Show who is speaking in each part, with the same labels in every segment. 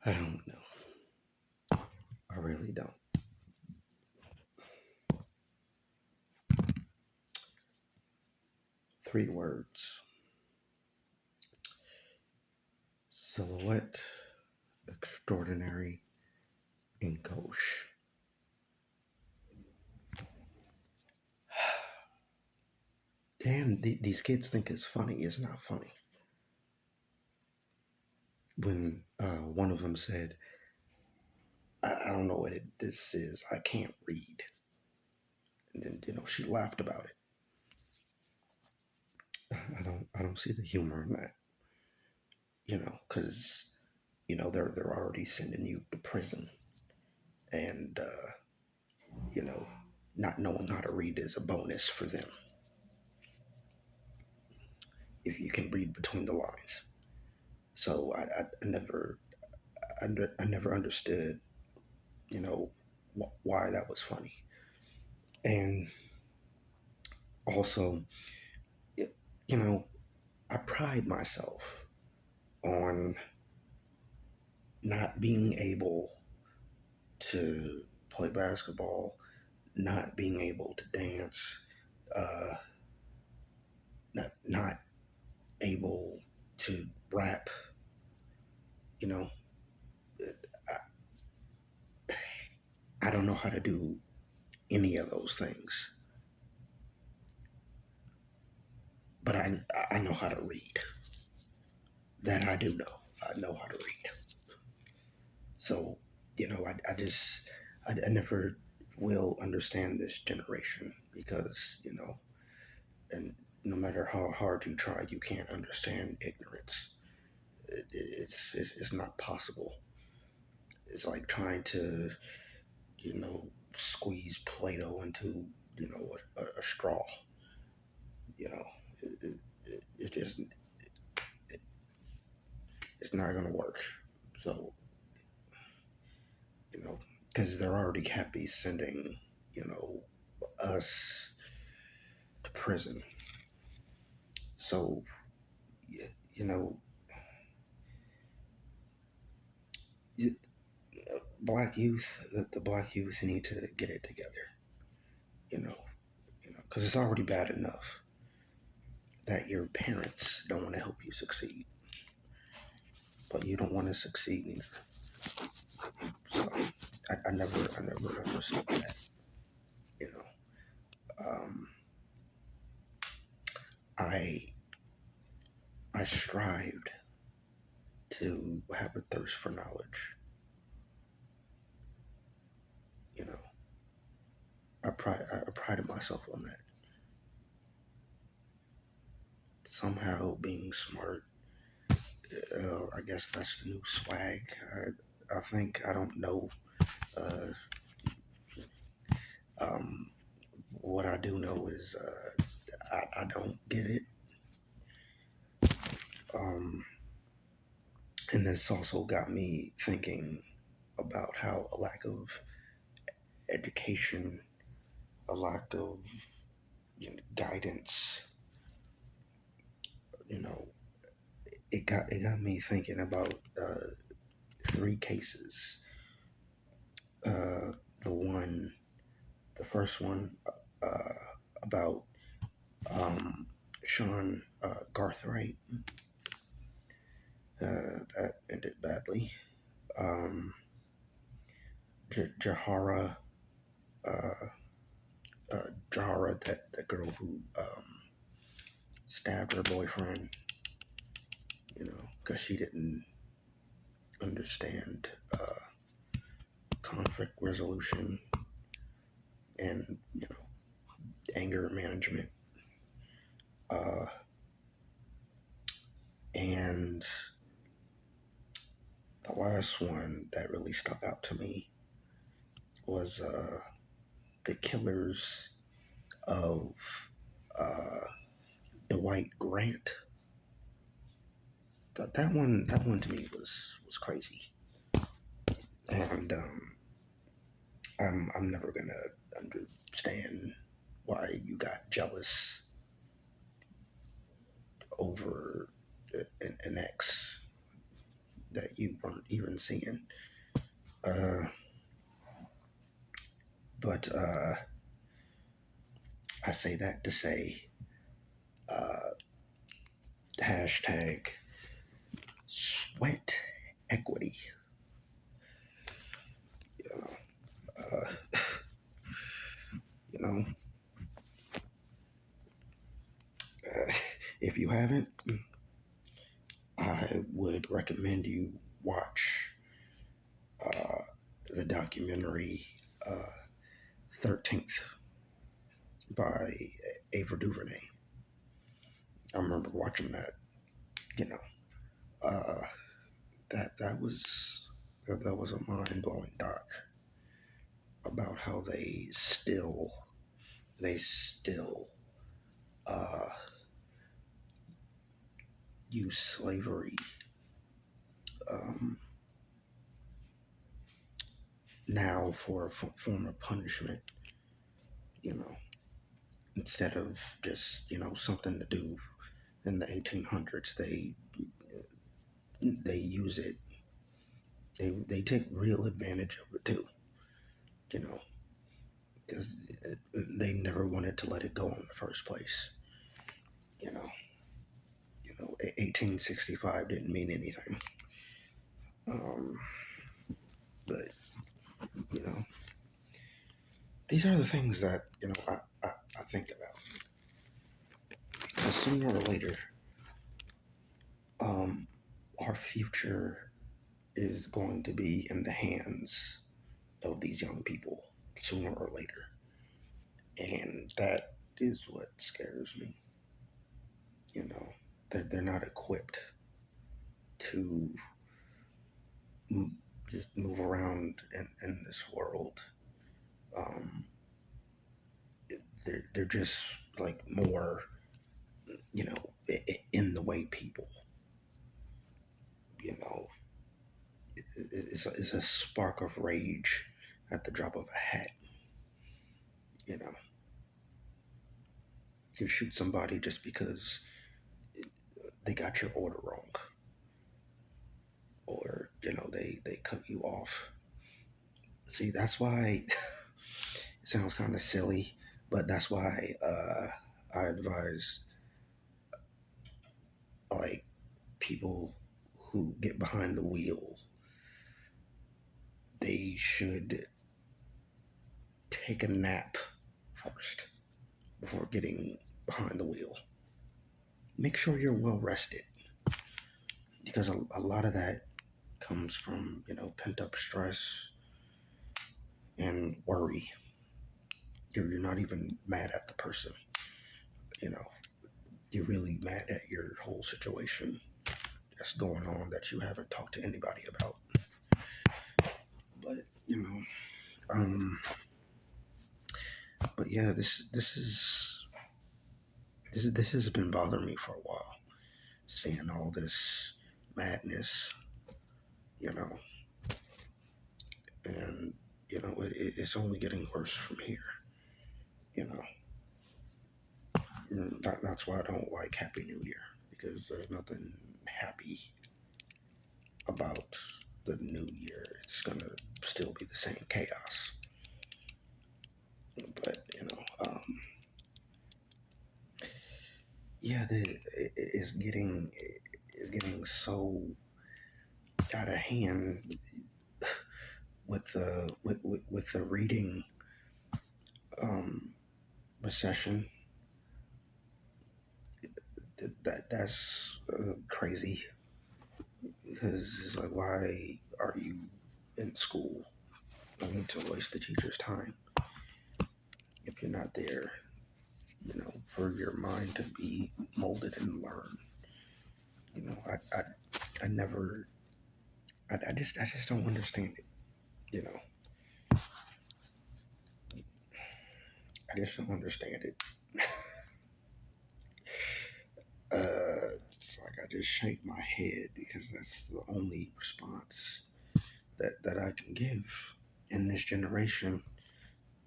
Speaker 1: I don't know. I really don't. 3 words. Silhouette, extraordinary, and gauche. Damn, these kids think it's funny. It's not funny. When one of them said, I don't know what this is. I can't read. And then, she laughed about it. I don't see the humor in that, because, they're already sending you to prison. And, you know, not knowing how to read is a bonus for them if you can read between the lines. So I never understood, why that was funny. And also, you know, I pride myself on not being able to play basketball, not being able to dance, uh, not able to rap. You know, I don't know how to do any of those things, but I know how to read. That I do know. I know how to read. So, I never will understand this generation because, and no matter how hard you try, you can't understand ignorance. It's not possible. It's like trying to, squeeze Play-Doh into, a straw. You know, it just, it's not going to work. So, you know, because they're already happy sending, us to prison. So, you know, you, black youth, the black youth need to get it together. You know, because it's already bad enough that your parents don't want to help you succeed, but you don't want to succeed either. So, I never understood that. You know, I I strived to have a thirst for knowledge. You know, I prided myself on that. Somehow being smart, I guess that's the new swag. I think I don't know. Uh, um, what I do know is I don't get it. Um, and this also got me thinking about how a lack of education, a lack of guidance, you know, it got me thinking about 3 cases. Uh, the one, the first one uh, about um, Sean Garthright, that ended badly. Um, Jahara, uh, Jahara, that girl who stabbed her boyfriend, because she didn't understand conflict resolution and anger management. Uh, and the last one that really stuck out to me was the killers of uh, Dwight Grant. That one to me was crazy, and I'm never gonna understand why you got jealous over an ex. that you weren't even seeing. Uh, but I say that to say, uh, hashtag sweat equity. You know, you know, uh, if you haven't, I would recommend you watch uh, the documentary uh, 13th by Ava DuVernay. I remember watching that. You know, uh, that was a mind blowing doc about how they still uh, use slavery um, now for a form of punishment. You know, instead of just something to do in the 1800s, they use it. They take real advantage of it too. You know, because they never wanted to let it go in the first place. You know, 1865 didn't mean anything. Um, but you know, these are the things that I think about. Because sooner or later, um, our future is going to be in the hands of these young people sooner or later, and that is what scares me. You know, they're not equipped to just move around in this world. Um, they're just like more, in the way people. You know, it's a spark of rage at the drop of a hat. You know, you shoot somebody just because they got your order wrong, or they cut you off. See, that's why it sounds kind of silly, but that's why I advise like people who get behind the wheel, they should take a nap first before getting behind the wheel. Make sure you're well rested, because a lot of that comes from pent up stress and worry. You're not even mad at the person. You know, you're really mad at your whole situation that's going on that you haven't talked to anybody about. But um, but yeah, this has been bothering me for a while. Seeing all this madness, you know, and it's only getting worse from here. You know, that's why I don't like Happy New Year, because there's nothing happy about the new year. It's gonna still be the same chaos. But yeah, it's getting so out of hand with the reading um, recession. That's crazy, because it's like, why are you in school? I need to waste the teacher's time if you're not there, for your mind to be molded and learn. I never, I just don't understand it. You know, I just don't understand it. It's like I just shake my head, because that's the only response that I can give in this generation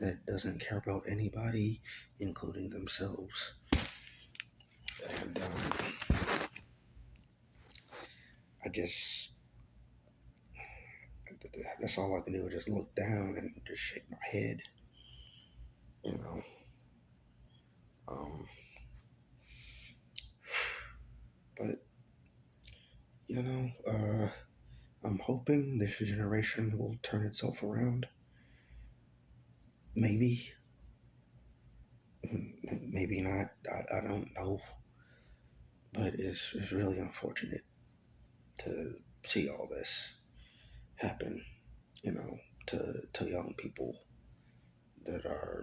Speaker 1: that doesn't care about anybody, including themselves. And I just That's all I can do is just look down and just shake my head, you know. Um, but I'm hoping this generation will turn itself around. Maybe, maybe not. I don't know. But it's really unfortunate to see all this happen, you know, to young people that are